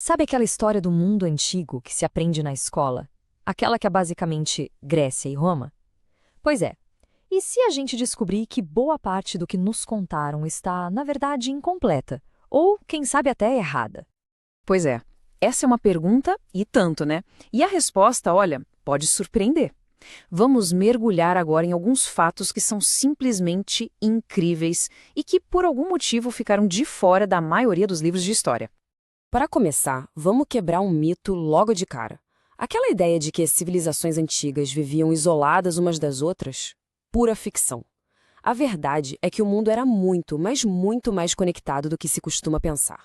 Sabe aquela história do mundo antigo que se aprende na escola? Aquela que é basicamente Grécia e Roma? Pois é. E se a gente descobrir que boa parte do que nos contaram está, na verdade, incompleta? Ou, quem sabe, até errada? Pois é, essa é uma pergunta e tanto, né? E a resposta, olha, pode surpreender. Vamos mergulhar agora em alguns fatos que são simplesmente incríveis e que, por algum motivo, ficaram de fora da maioria dos livros de história. Para começar, vamos quebrar um mito logo de cara. Aquela ideia de que as civilizações antigas viviam isoladas umas das outras, pura ficção. A verdade é que o mundo era muito, mas muito mais conectado do que se costuma pensar.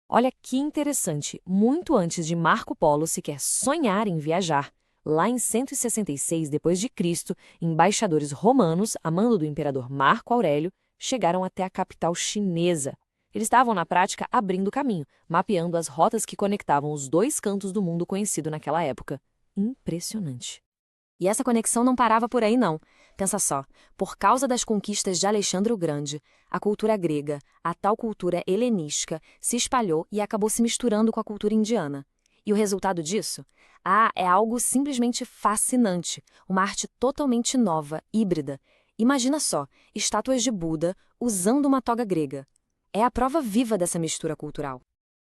Olha que interessante, muito antes de Marco Polo sequer sonhar em viajar, lá em 166 d.C., embaixadores romanos, a mando do imperador Marco Aurélio, chegaram até a capital chinesa. Eles estavam, na prática, abrindo caminho, mapeando as rotas que conectavam os dois cantos do mundo conhecido naquela época. Impressionante. E essa conexão não parava por aí, não. Pensa só, por causa das conquistas de Alexandre o Grande, a cultura grega, a tal cultura helenística, se espalhou e acabou se misturando com a cultura indiana. E o resultado disso? É algo simplesmente fascinante, uma arte totalmente nova, híbrida. Imagina só, estátuas de Buda usando uma toga grega. É a prova viva dessa mistura cultural.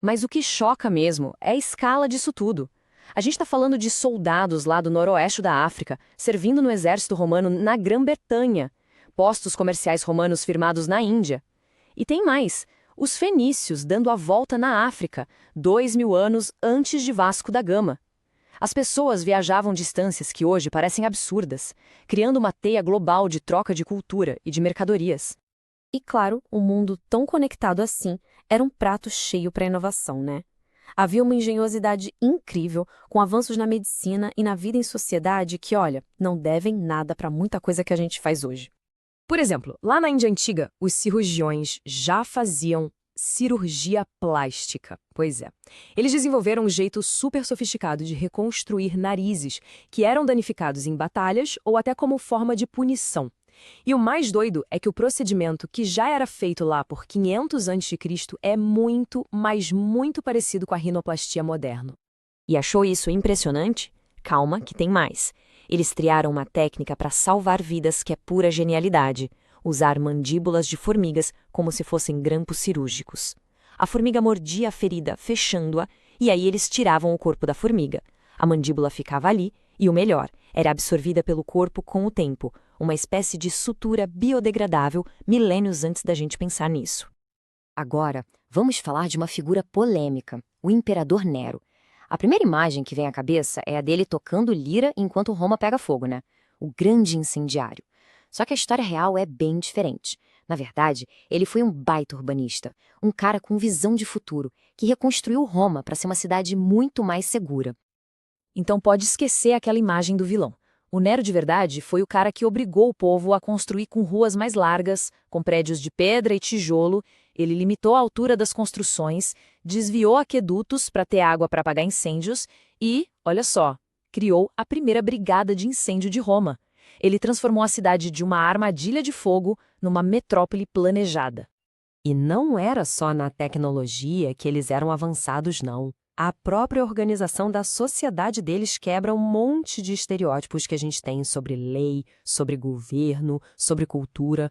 Mas o que choca mesmo é a escala disso tudo. A gente está falando de soldados lá do noroeste da África, servindo no exército romano na Grã-Bretanha, postos comerciais romanos firmados na Índia. E tem mais, os fenícios dando a volta na África, 2000 anos antes de Vasco da Gama. As pessoas viajavam distâncias que hoje parecem absurdas, criando uma teia global de troca de cultura e de mercadorias. E claro, um mundo tão conectado assim era um prato cheio para a inovação, né? Havia uma engenhosidade incrível, com avanços na medicina e na vida em sociedade que, olha, não devem nada para muita coisa que a gente faz hoje. Por exemplo, lá na Índia Antiga, os cirurgiões já faziam cirurgia plástica. Pois é. Eles desenvolveram um jeito super sofisticado de reconstruir narizes que eram danificados em batalhas ou até como forma de punição. E o mais doido é que o procedimento que já era feito lá por 500 a.C. é muito, mas muito parecido com a rinoplastia moderna. E achou isso impressionante? Calma, que tem mais. Eles criaram uma técnica para salvar vidas que é pura genialidade: usar mandíbulas de formigas como se fossem grampos cirúrgicos. A formiga mordia a ferida, fechando-a, e aí eles tiravam o corpo da formiga. A mandíbula ficava ali, e o melhor, era absorvida pelo corpo com o tempo, uma espécie de sutura biodegradável milênios antes da gente pensar nisso. Agora, vamos falar de uma figura polêmica, o Imperador Nero. A primeira imagem que vem à cabeça é a dele tocando lira enquanto Roma pega fogo, né? O grande incendiário. Só que a história real é bem diferente. Na verdade, ele foi um baita urbanista, um cara com visão de futuro, que reconstruiu Roma para ser uma cidade muito mais segura. Então pode esquecer aquela imagem do vilão. O Nero de verdade foi o cara que obrigou o povo a construir com ruas mais largas, com prédios de pedra e tijolo. Ele limitou a altura das construções, desviou aquedutos para ter água para apagar incêndios e, olha só, criou a primeira brigada de incêndio de Roma. Ele transformou a cidade de uma armadilha de fogo numa metrópole planejada. E não era só na tecnologia que eles eram avançados, não. A própria organização da sociedade deles quebra um monte de estereótipos que a gente tem sobre lei, sobre governo, sobre cultura.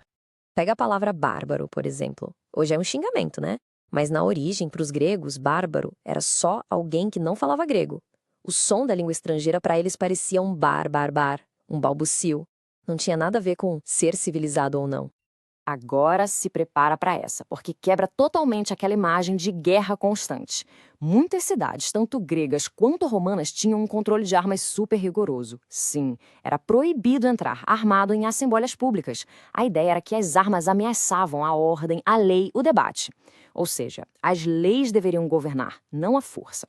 Pega a palavra bárbaro, por exemplo. Hoje é um xingamento, né? Mas na origem, para os gregos, bárbaro era só alguém que não falava grego. O som da língua estrangeira para eles parecia um bar, um balbucio. Não tinha nada a ver com ser civilizado ou não. Agora se prepara para essa, porque quebra totalmente aquela imagem de guerra constante. Muitas cidades, tanto gregas quanto romanas, tinham um controle de armas super rigoroso. Sim, era proibido entrar armado em assembleias públicas. A ideia era que as armas ameaçavam a ordem, a lei, o debate. Ou seja, as leis deveriam governar, não a força.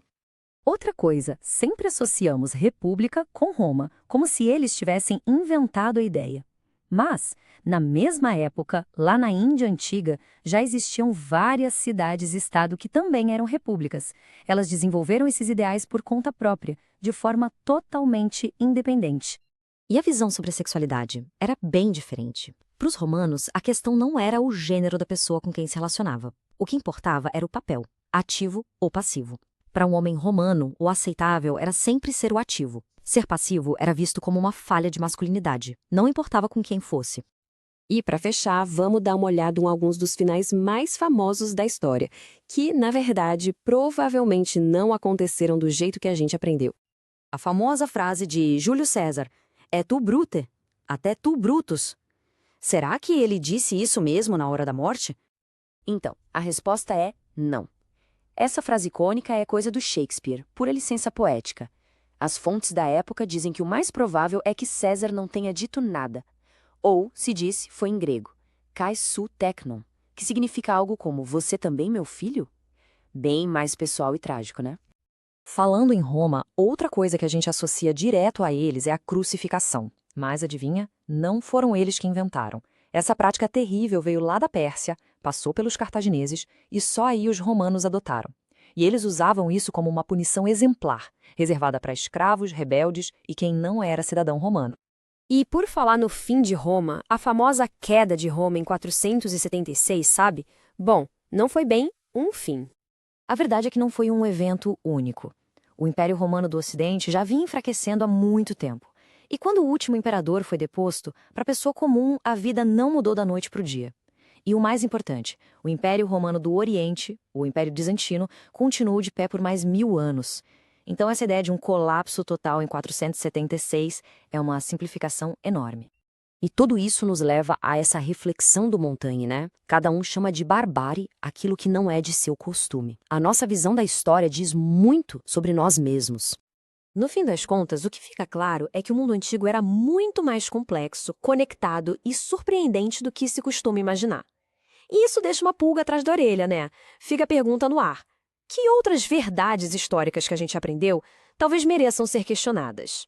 Outra coisa, sempre associamos república com Roma, como se eles tivessem inventado a ideia. Mas, na mesma época, lá na Índia Antiga, já existiam várias cidades-estado que também eram repúblicas. Elas desenvolveram esses ideais por conta própria, de forma totalmente independente. E a visão sobre a sexualidade era bem diferente. Para os romanos, a questão não era o gênero da pessoa com quem se relacionava. O que importava era o papel, ativo ou passivo. Para um homem romano, o aceitável era sempre ser o ativo. Ser passivo era visto como uma falha de masculinidade, não importava com quem fosse. E para fechar, vamos dar uma olhada em alguns dos finais mais famosos da história, que, na verdade, provavelmente não aconteceram do jeito que a gente aprendeu. A famosa frase de Júlio César, "É tu brute, até tu Brutus". Será que ele disse isso mesmo na hora da morte? Então, a resposta é não. Essa frase icônica é coisa do Shakespeare, pura licença poética. As fontes da época dizem que o mais provável é que César não tenha dito nada. Ou, se disse, foi em grego, kai su teknon, que significa algo como "você também, meu filho?". Bem mais pessoal e trágico, né? Falando em Roma, outra coisa que a gente associa direto a eles é a crucificação. Mas adivinha? Não foram eles que inventaram. Essa prática terrível veio lá da Pérsia, passou pelos cartagineses e só aí os romanos adotaram. E eles usavam isso como uma punição exemplar, reservada para escravos, rebeldes e quem não era cidadão romano. E por falar no fim de Roma, a famosa queda de Roma em 476, sabe? Bom, não foi bem um fim. A verdade é que não foi um evento único. O Império Romano do Ocidente já vinha enfraquecendo há muito tempo. E quando o último imperador foi deposto, para a pessoa comum, a vida não mudou da noite para o dia. E o mais importante, o Império Romano do Oriente, o Império Bizantino, continuou de pé por mais 1000 anos. Então essa ideia de um colapso total em 476 é uma simplificação enorme. E tudo isso nos leva a essa reflexão do Montaigne, né? Cada um chama de barbárie aquilo que não é de seu costume. A nossa visão da história diz muito sobre nós mesmos. No fim das contas, o que fica claro é que o mundo antigo era muito mais complexo, conectado e surpreendente do que se costuma imaginar. E isso deixa uma pulga atrás da orelha, né? Fica a pergunta no ar. Que outras verdades históricas que a gente aprendeu talvez mereçam ser questionadas?